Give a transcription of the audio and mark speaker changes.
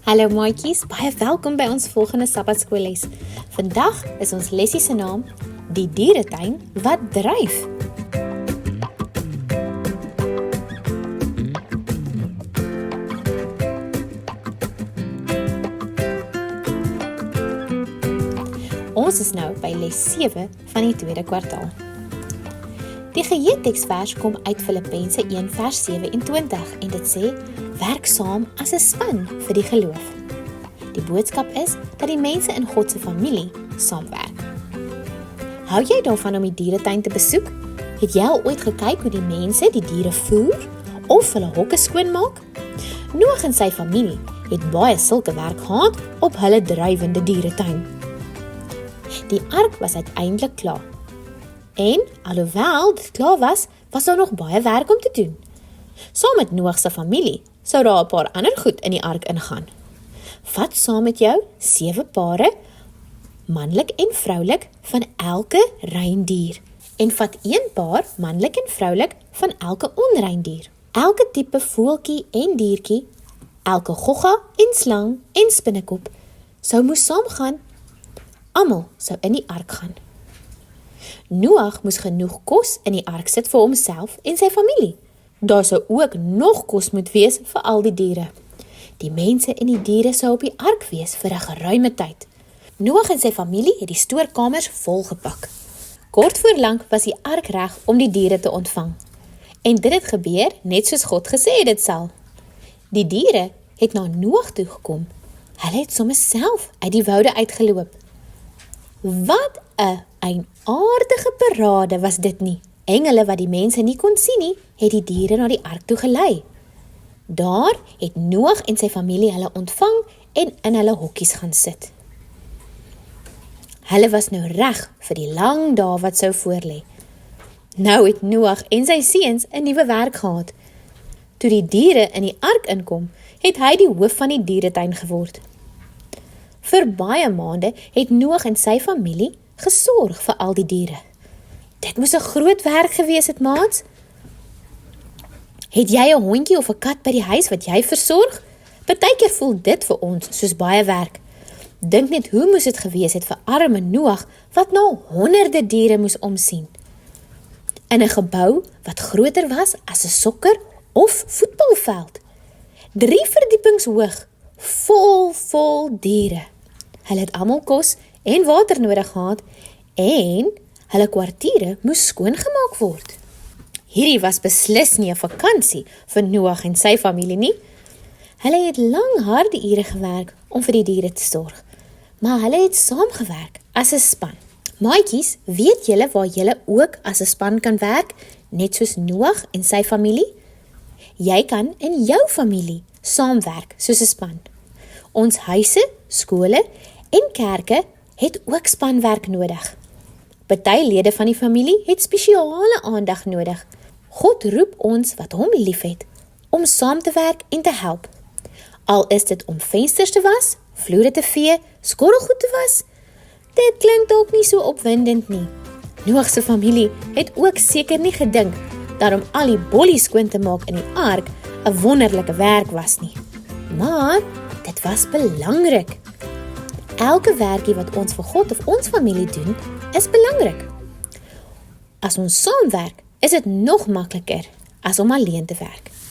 Speaker 1: Hallo maatjies, baie welkom by ons volgende Sabbatskoolles. Vandag is ons lesie se naam Die dieretuin wat dryf. Ons is nou by les 7 van die tweede kwartaal. Die geheelteksvers kom uit Filippense 1 vers 27 en dit sê, werk saam as 'n span vir die geloof. Die boodskap is dat die mense in God se familie saamwerk. Hou jy daarvan om die dieretuin te besoek? Het jy al ooit gekyk hoe die mense die diere voer of hulle hokke skoonmaak? Noag en sy familie het baie sulke werk gehad op hulle drywende dieretuin. Die ark was uiteindelik klaar. En alhoewel dit klaar was, was daar nog baie werk om te doen. Saam met Noag se familie sou daar 'n paar ander goed in die ark ingaan. Vat saam met jou 7 pare, manlik en vroulik, van elke reindier. En vat 1 paar, manlik en vroulik, van elke onreindier. Elke tipe voeltjie en diertjie, elke gogga en slang en spinnekop, sou moes saamgaan. Almal sou in die ark gaan. Noag moes genoeg kos in die ark sit vir homself en sy familie. Daar sou ook nog kos moet wees vir al die diere. Die mense en die diere sou op die ark wees vir 'n geruime tyd. Noag en sy familie het die stoorkamers volgepak. Kort voor lank was die ark reg om die diere te ontvang. En dit het gebeur net soos God gesê het dit sal. Die diere het na Noag toe gekom. Hulle het sommer self uit die woude uitgeloop. Wat 'n eienaardige parade was dit nie. Engele wat die mense nie kon sien nie, het die diere na die ark toe gelei. Daar het Noag en sy familie hulle ontvang en in hulle hokkies gaan sit. Hulle was nou reg vir die lang dae wat sou voorlê. Nou het Noag en sy seuns 'n nuwe werk gehad. Toe die diere in die ark inkom, het hy die hoof van die dieretuin geword. Vir baie maande het Noag en sy familie gesorg vir al die diere. Dit moes 'n groot werk gewees het, maats. Het jy 'n hondjie of 'n kat by die huis wat jy versorg? Partykeer voel dit vir ons soos baie werk. Dink net hoe moes dit gewees het vir arme Noag wat na honderde diere moes omsien. In 'n gebou wat groter was as 'n sokker of voetbalveld. 3 verdiepings hoog, vol diere. Hulle het almal kos en water nodig gehad en hulle kwartiere moes skoongemaak word. Hierdie was beslis nie 'n vakansie vir Noag en sy familie nie. Hulle het lang harde ure gewerk om vir die diere te sorg, maar hulle het saamgewerk as 'n span. Maatjies, weet julle waar julle ook as 'n span kan werk, net soos Noag en sy familie? Jy kan in jou familie saamwerk soos 'n span. Ons huise, skole en kerke het ook spanwerk nodig. Party lede van die familie het spesiale aandag nodig. God roep ons wat hom liefhet om saam te werk en te help. Al is dit om vensters te was, vloere te vee, skorrelgoed te was. Dit klink dalk nie so opwindend nie. Noag se familie het ook seker nie gedink dat om al die bollies skoon te maak in die ark 'n wonderlike werk was nie. Maar dit was belangrik. Elke werkie wat ons vir God of ons familie doen, is belangrik. As ons saamwerk, is dit nog makliker as om alleen te werk.